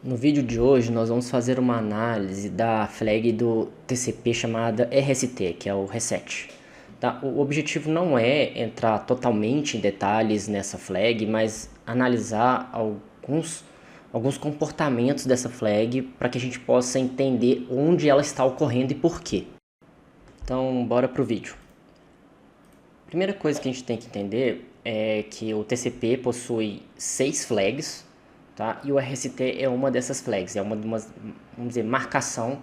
No vídeo de hoje nós vamos fazer uma análise da flag do TCP chamada RST, que é o reset. Tá? O objetivo não é entrar totalmente em detalhes nessa flag, mas analisar alguns comportamentos dessa flag para que a gente possa entender onde ela está ocorrendo e por quê. Então, bora pro vídeo. A primeira coisa que a gente tem que entender é que o TCP possui 6 flags, tá? E o RST é uma dessas flags, é vamos dizer, marcação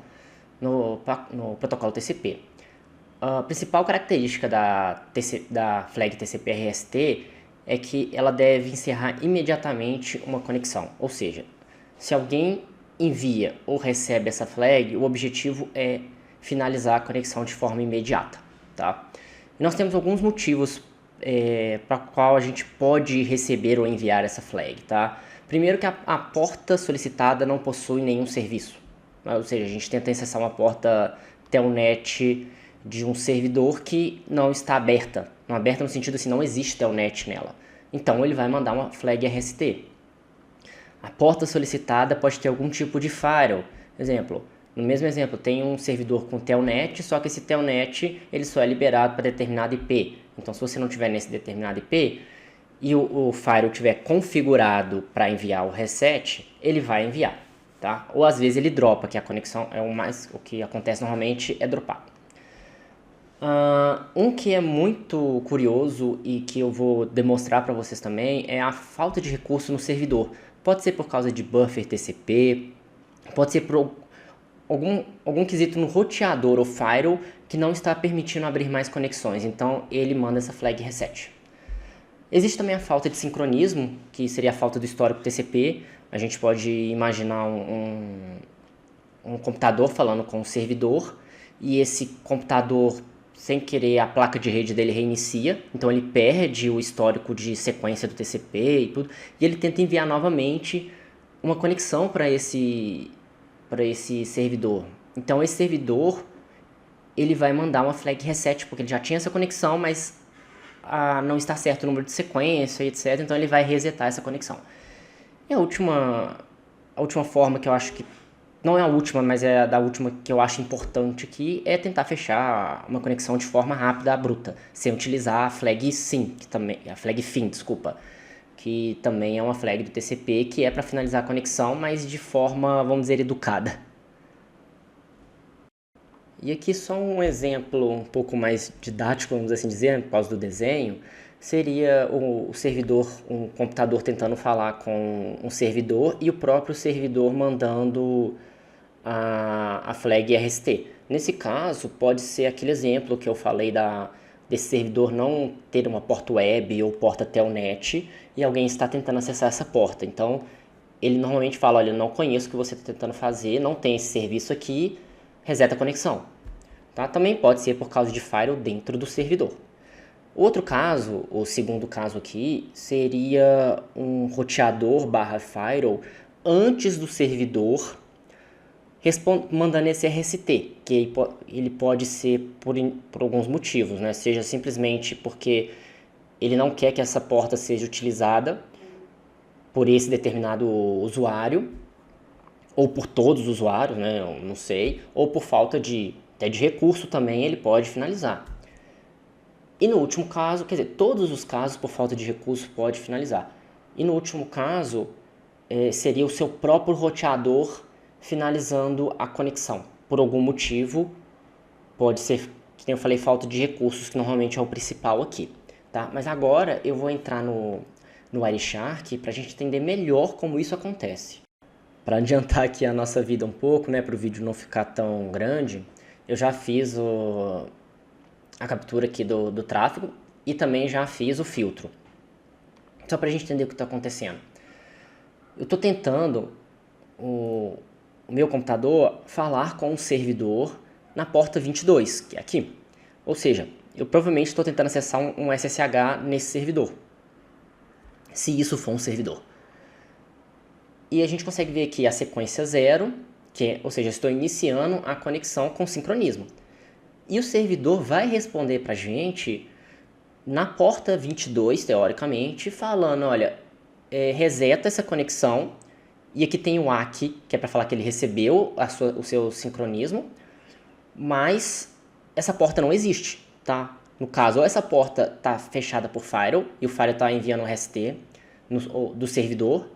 no protocolo TCP. A principal característica da flag TCP-RST é que ela deve encerrar imediatamente uma conexão, ou seja, se alguém envia ou recebe essa flag, o objetivo é finalizar a conexão de forma imediata, tá? E nós temos alguns motivos para qual a gente pode receber ou enviar essa flag, tá? Primeiro que a porta solicitada não possui nenhum serviço, ou seja, a gente tenta acessar uma porta telnet de um servidor que não está aberta, não aberta no sentido assim, não existe telnet nela. Então ele vai mandar uma flag RST. A porta solicitada pode ter algum tipo de firewall. Exemplo, no mesmo exemplo, tem um servidor com telnet, só que esse telnet ele só é liberado para determinado IP. Então, se você não tiver nesse determinado IP e o firewall tiver configurado para enviar o reset, ele vai enviar, tá? Ou às vezes ele dropa, que a conexão é o que acontece normalmente é dropar. Um que é muito curioso e que eu vou demonstrar para vocês também é a falta de recurso no servidor. Pode ser por causa de buffer TCP, pode ser por algum quesito no roteador ou firewall que não está permitindo abrir mais conexões, então ele manda essa flag reset. Existe também a falta de sincronismo, que seria a falta do histórico TCP. A gente pode imaginar um computador falando com um servidor e esse computador, sem querer, a placa de rede dele reinicia, então ele perde o histórico de sequência do TCP e tudo, e ele tenta enviar novamente uma conexão para esse servidor. Então esse servidor ele vai mandar uma flag reset, porque ele já tinha essa conexão, mas não está certo o número de sequência, etc. Então ele vai resetar essa conexão. E a última forma que eu acho que não é a última, mas é a da última que eu acho importante aqui, é tentar fechar uma conexão de forma rápida, bruta, sem utilizar a flag SYN, que também, a flag FIN, desculpa, que também é uma flag do TCP, que é para finalizar a conexão, mas de forma, vamos dizer, educada. E aqui só um exemplo um pouco mais didático, vamos assim dizer, por causa do desenho, seria o servidor, um computador tentando falar com um servidor e o próprio servidor mandando a flag RST. Nesse caso, pode ser aquele exemplo que eu falei desse servidor não ter uma porta web ou porta telnet e alguém está tentando acessar essa porta. Então, ele normalmente fala, olha, não conheço o que você está tentando fazer, não tem esse serviço aqui, reseta a conexão. Tá? Também pode ser por causa de firewall dentro do servidor. Outro caso, o segundo caso aqui, seria um roteador barra firewall antes do servidor mandando esse RST, que ele pode ser por alguns motivos, né? Seja simplesmente porque ele não quer que essa porta seja utilizada por esse determinado usuário, ou por todos os usuários, né? Eu não sei, ou por falta até de recurso também ele pode finalizar. E no último caso, quer dizer, todos os casos por falta de recurso pode finalizar. E no último caso, seria o seu próprio roteador finalizando a conexão. Por algum motivo, pode ser, que eu falei, falta de recursos, que normalmente é o principal aqui. Tá? Mas agora eu vou entrar no Wireshark para a gente entender melhor como isso acontece. Para adiantar aqui a nossa vida um pouco, né, para o vídeo não ficar tão grande, eu já fiz a captura aqui do tráfego e também já fiz o filtro. Só para a gente entender o que está acontecendo. Eu estou tentando o meu computador falar com um servidor na porta 22, que é aqui. Ou seja, eu provavelmente estou tentando acessar um SSH nesse servidor, se isso for um servidor. E a gente consegue ver aqui a sequência 0, ou seja, estou iniciando a conexão com sincronismo. E o servidor vai responder para a gente na porta 22, teoricamente, falando, olha, reseta essa conexão E aqui tem o ACK, que é para falar que ele recebeu o seu sincronismo, mas essa porta não existe, tá? No caso, ou essa porta está fechada por firewall e o firewall está enviando um RST do servidor,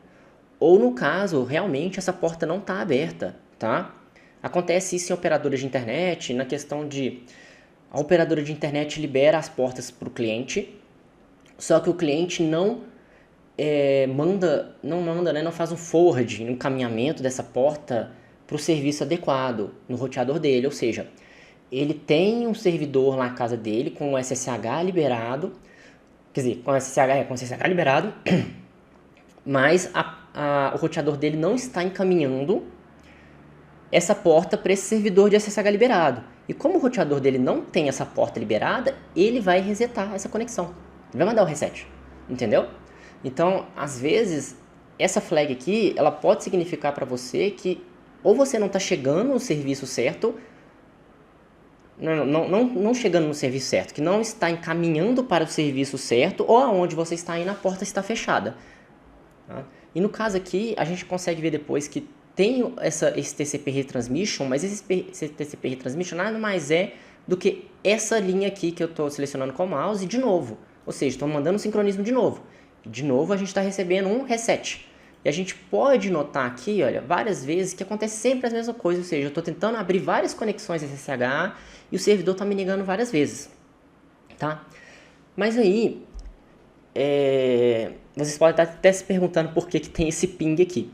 ou no caso, realmente essa porta não está aberta, tá? Acontece isso em operadoras de internet, na questão de a operadora de internet libera as portas para o cliente, só que o cliente não não faz um forward, um encaminhamento dessa porta para o serviço adequado no roteador dele, ou seja, ele tem um servidor na casa dele com o SSH liberado, quer dizer, com o SSH liberado, mas o roteador dele não está encaminhando essa porta para esse servidor de SSH liberado. E como o roteador dele não tem essa porta liberada, ele vai resetar essa conexão. Ele vai mandar o reset, entendeu? Então, às vezes, essa flag aqui, ela pode significar para você que ou você não está chegando no serviço certo, não chegando no serviço certo, que não está encaminhando para o serviço certo, ou aonde você está indo, a porta está fechada. Tá? E no caso aqui, a gente consegue ver depois que tem esse TCP Retransmission, mas esse TCP Retransmission nada mais é do que essa linha aqui que eu estou selecionando com o mouse de novo. Ou seja, estou mandando um sincronismo de novo. De novo, a gente está recebendo um reset. E a gente pode notar aqui, olha, várias vezes que acontece sempre a mesma coisa. Ou seja, eu estou tentando abrir várias conexões SSH e o servidor está me negando várias vezes. Tá? Mas aí, vocês podem estar até se perguntando por que tem esse ping aqui.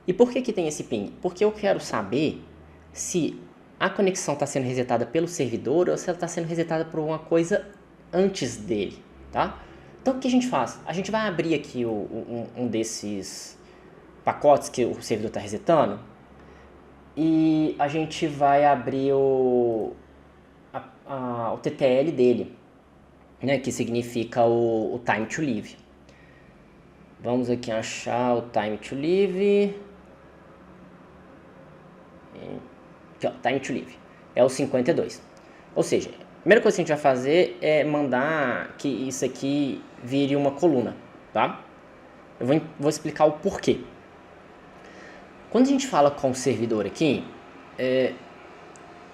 E por que tem esse ping? Porque eu quero saber se a conexão está sendo resetada pelo servidor ou se ela está sendo resetada por alguma coisa antes dele, tá? Então o que a gente faz? A gente vai abrir aqui um desses pacotes que o servidor está resetando e a gente vai abrir o TTL dele, né, que significa o time to live. Vamos aqui achar o time to live. Aqui, ó, time to live. É o 52. Ou seja, a primeira coisa que a gente vai fazer é mandar que isso aqui vire uma coluna, tá? Eu vou explicar o porquê. Quando a gente fala com o servidor aqui,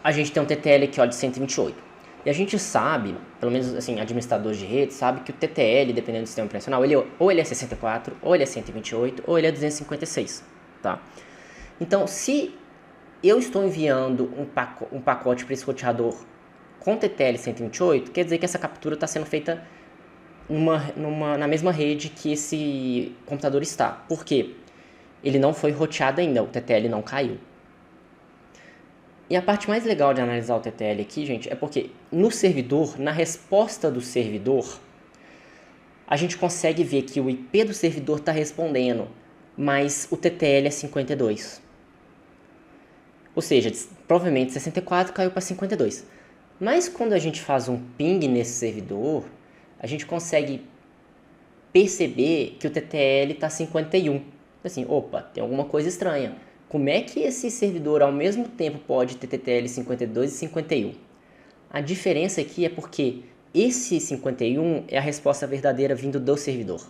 a gente tem um TTL aqui, ó, de 128. E a gente sabe, pelo menos assim, administradores de rede, sabe que o TTL, dependendo do sistema operacional, ou ele é 64, ou ele é 128, ou ele é 256, tá? Então, se eu estou enviando um pacote para esse roteador com TTL 128, quer dizer que essa captura está sendo feita na mesma rede que esse computador está. Por quê? Ele não foi roteado ainda, o TTL não caiu. E a parte mais legal de analisar o TTL aqui, gente, é porque no servidor, na resposta do servidor, a gente consegue ver que o IP do servidor está respondendo, mas o TTL é 52. Ou seja, provavelmente 64 caiu para 52. Mas quando a gente faz um ping nesse servidor, a gente consegue perceber que o TTL está 51. Assim, opa, tem alguma coisa estranha. Como é que esse servidor ao mesmo tempo pode ter TTL 52 e 51? A diferença aqui é porque esse 51 é a resposta verdadeira vindo do servidor.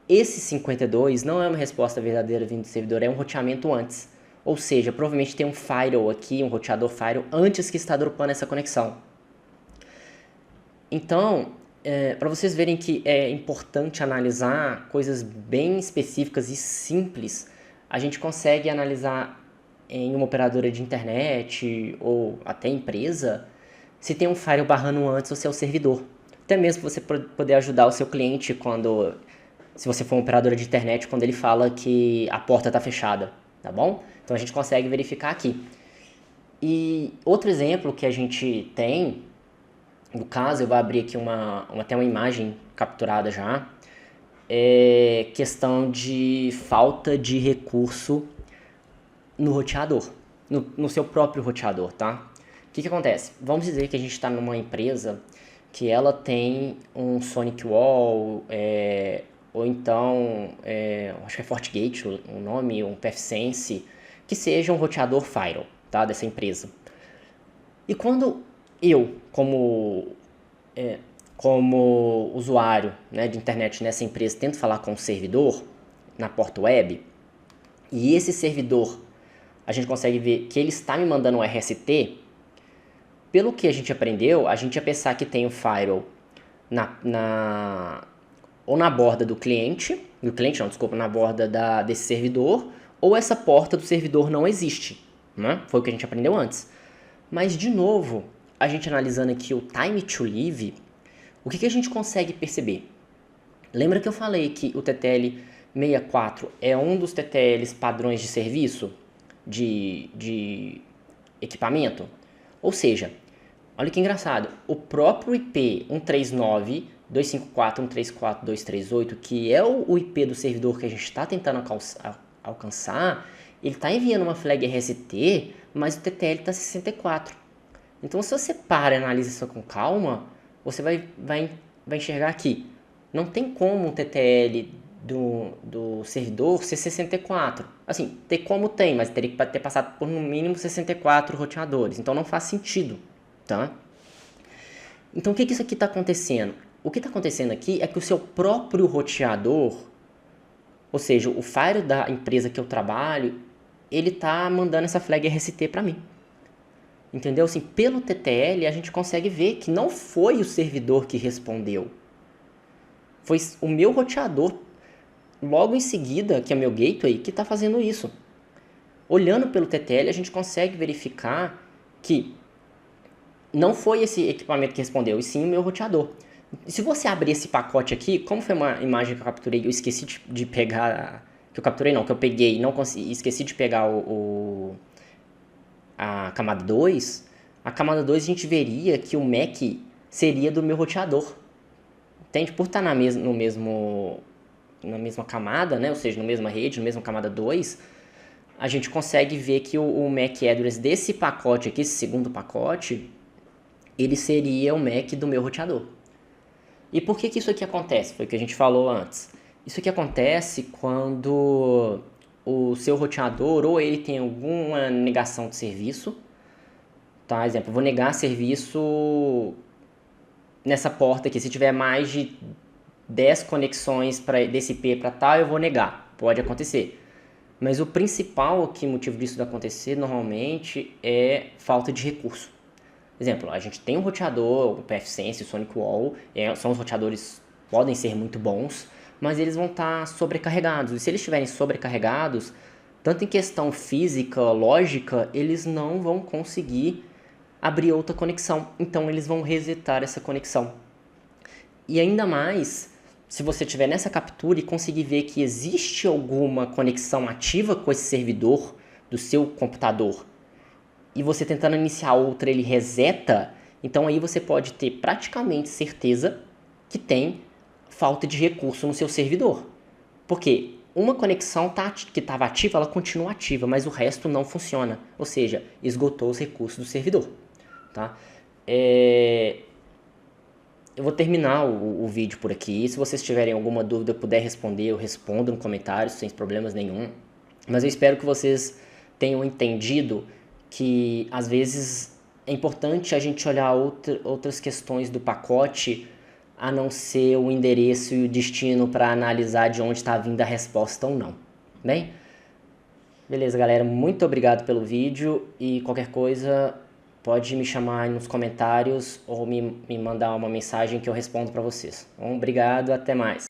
Esse 52 não é uma resposta verdadeira vindo do servidor, é um roteamento antes. Ou seja, provavelmente tem um firewall aqui, um roteador firewall, antes que está dropando essa conexão. Então, para vocês verem que é importante analisar coisas bem específicas e simples, a gente consegue analisar em uma operadora de internet ou até empresa se tem um firewall barrando antes ou se é o servidor. Até mesmo você poder ajudar o seu cliente se você for uma operadora de internet, quando ele fala que a porta está fechada, tá bom? Então a gente consegue verificar aqui. E outro exemplo que a gente tem, no caso eu vou abrir aqui até uma imagem capturada já, é questão de falta de recurso no roteador, no seu próprio roteador, tá? O que acontece? Vamos dizer que a gente está numa empresa que ela tem um Sonic Wall, ou então, acho que é FortiGate o nome, um PFSense, que seja um roteador firewall, tá, dessa empresa. E quando eu, como usuário, né, de internet nessa empresa, tento falar com o servidor na porta web, e esse servidor, a gente consegue ver que ele está me mandando um RST, pelo que a gente aprendeu, a gente ia pensar que tem o firewall ou na borda do cliente não, desculpa, na borda desse servidor, ou essa porta do servidor não existe, né? Foi o que a gente aprendeu antes. Mas, de novo, a gente analisando aqui o time to leave, o que a gente consegue perceber? Lembra que eu falei que o TTL 64 é um dos TTLs padrões de serviço de equipamento? Ou seja, olha que engraçado, o próprio IP 139.254.134.238, que é o IP do servidor que a gente está tentando alcançar, ele está enviando uma flag RST, mas o TTL está 64. Então, se você para e analisa isso com calma, você vai enxergar aqui. Não tem como o TTL do servidor ser 64. Assim, tem como tem, mas teria que ter passado por no mínimo 64 roteadores. Então, não faz sentido, tá? Então, o que isso aqui está acontecendo? O que está acontecendo aqui é que o seu próprio roteador, ou seja, o firewall da empresa que eu trabalho, ele está mandando essa flag RST para mim. Entendeu? Assim, pelo TTL a gente consegue ver que não foi o servidor que respondeu. Foi o meu roteador, logo em seguida, que é meu gateway, que está fazendo isso. Olhando pelo TTL a gente consegue verificar que não foi esse equipamento que respondeu, e sim o meu roteador. E se você abrir esse pacote aqui, como foi uma imagem que eu capturei, eu esqueci de pegar... Que eu capturei não, que eu peguei e não consegui, esqueci de pegar a camada 2, a camada 2 a gente veria que o MAC seria do meu roteador. Entende? Por estar na mesma camada, né? Ou seja, na mesma rede, na mesma camada 2, a gente consegue ver que o MAC address desse pacote aqui, esse segundo pacote, ele seria o MAC do meu roteador. E por que isso aqui acontece? Foi o que a gente falou antes. Isso aqui acontece quando o seu roteador ou ele tem alguma negação de serviço, tá? Exemplo, eu vou negar serviço nessa porta aqui. Se tiver mais de 10 conexões desse IP para tal, eu vou negar. Pode acontecer. Mas o principal motivo disso acontecer normalmente é falta de recurso. Exemplo, a gente tem um roteador, o pfSense, o SonicWall, são os roteadores, podem ser muito bons, mas eles vão estar sobrecarregados. E se eles estiverem sobrecarregados, tanto em questão física, lógica, eles não vão conseguir abrir outra conexão. Então eles vão resetar essa conexão. E ainda mais, se você estiver nessa captura e conseguir ver que existe alguma conexão ativa com esse servidor do seu computador, e você tentando iniciar outra, ele reseta, então aí você pode ter praticamente certeza que tem falta de recurso no seu servidor. Porque uma conexão que estava ativa, ela continua ativa, mas o resto não funciona. Ou seja, esgotou os recursos do servidor. Tá? Eu vou terminar o vídeo por aqui. Se vocês tiverem alguma dúvida, puder responder, eu respondo no comentário, sem problemas nenhum. Mas eu espero que vocês tenham entendido que às vezes é importante a gente olhar outras questões do pacote a não ser o endereço e o destino para analisar de onde está vindo a resposta ou não. Bem? Beleza, galera. Muito obrigado pelo vídeo e qualquer coisa pode me chamar aí nos comentários ou me mandar uma mensagem que eu respondo para vocês. Obrigado, até mais.